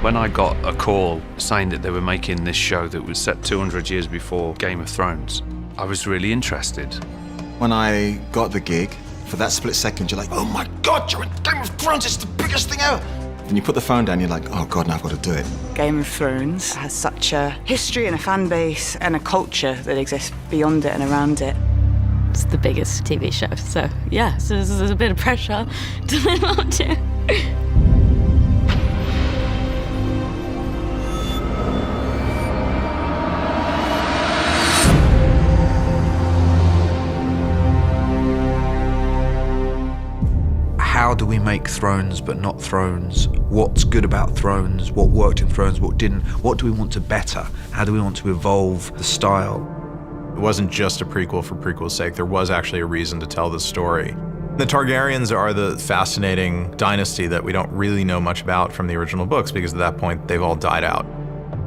When I got a call saying that they were making this show that was set 200 years before Game of Thrones, I was really interested. When I got the gig, for that split second, you're like, oh my God, you're in Game of Thrones, it's the biggest thing ever. And you put the phone down, you're like, oh God, now I've got to do it. Game of Thrones has such a history and a fan base and a culture that exists beyond it and around it. It's the biggest TV show, so yeah, so there's a bit of pressure to live up to. How do we make Thrones but not Thrones? What's good about Thrones? What worked in Thrones? What didn't? What do we want to better? How do we want to evolve the style? It wasn't just a prequel for prequel's sake. There was actually a reason to tell this story. The Targaryens are the fascinating dynasty that we don't really know much about from the original books because at that point they've all died out.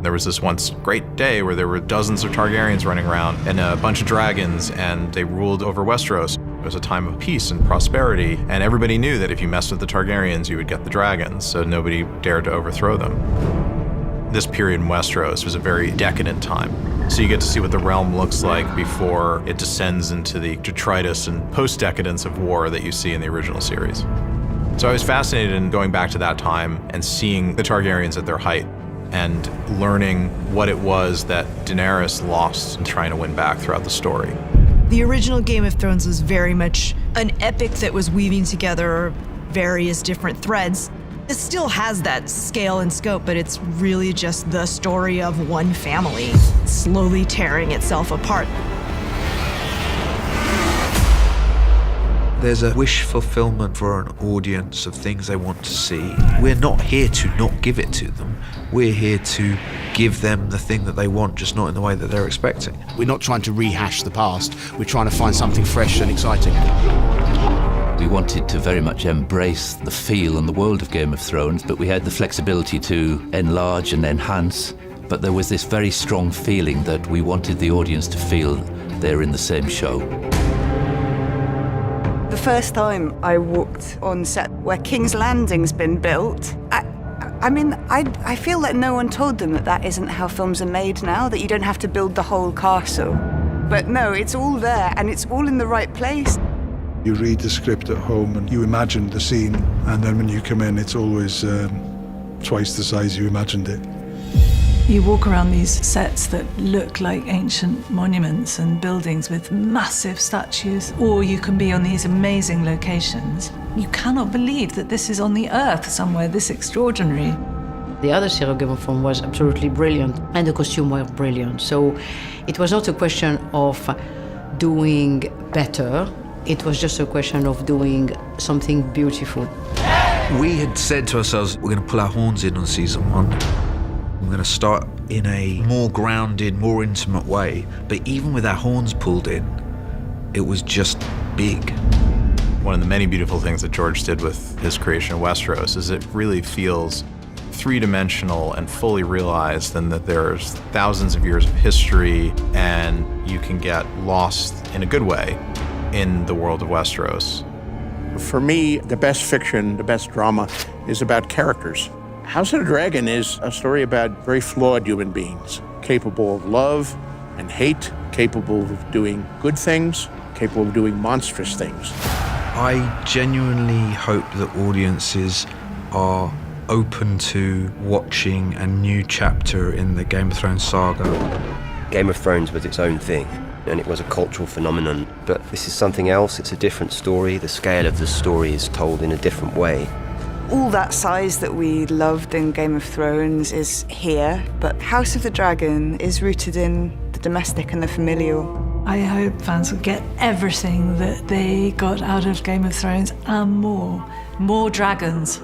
There was this once great day where there were dozens of Targaryens running around and a bunch of dragons, and they ruled over Westeros. It was a time of peace and prosperity, and everybody knew that if you messed with the Targaryens, you would get the dragons, so nobody dared to overthrow them. This period in Westeros was a very decadent time. So you get to see what the realm looks like before it descends into the detritus and post-decadence of war that you see in the original series. So I was fascinated in going back to that time and seeing the Targaryens at their height and learning what it was that Daenerys lost and trying to win back throughout the story. The original Game of Thrones was very much an epic that was weaving together various different threads. It still has that scale and scope, but it's really just the story of one family slowly tearing itself apart. There's a wish fulfillment for an audience of things they want to see. We're not here to not give it to them. We're here to give them the thing that they want, just not in the way that they're expecting. We're not trying to rehash the past. We're trying to find something fresh and exciting. We wanted to very much embrace the feel and the world of Game of Thrones, but we had the flexibility to enlarge and enhance. But there was this very strong feeling that we wanted the audience to feel they're in the same show. The first time I walked on set where King's Landing's been built, I feel like no one told them that that isn't how films are made now, that you don't have to build the whole castle. But no, it's all there and it's all in the right place. You read the script at home and you imagine the scene, and then when you come in, it's always twice the size you imagined it. You walk around these sets that look like ancient monuments and buildings with massive statues, or you can be on these amazing locations. You cannot believe that this is on the earth somewhere this extraordinary. The other series of Game of Thrones was absolutely brilliant, and the costumes were brilliant. So it was not a question of doing better. It was just a question of doing something beautiful. We had said to ourselves, we're going to pull our horns in on season 1. We're going to start in a more grounded, more intimate way. But even with our horns pulled in, it was just big. One of the many beautiful things that George did with his creation of Westeros is it really feels three-dimensional and fully realized, and that there's thousands of years of history, and you can get lost in a good way in the world of Westeros. For me, the best fiction, the best drama is about characters. House of the Dragon is a story about very flawed human beings, capable of love and hate, capable of doing good things, capable of doing monstrous things. I genuinely hope that audiences are open to watching a new chapter in the Game of Thrones saga. Game of Thrones was its own thing, and it was a cultural phenomenon. But this is something else, it's a different story. The scale of the story is told in a different way. All that size that we loved in Game of Thrones is here, but House of the Dragon is rooted in the domestic and the familial. I hope fans will get everything that they got out of Game of Thrones and more. More dragons.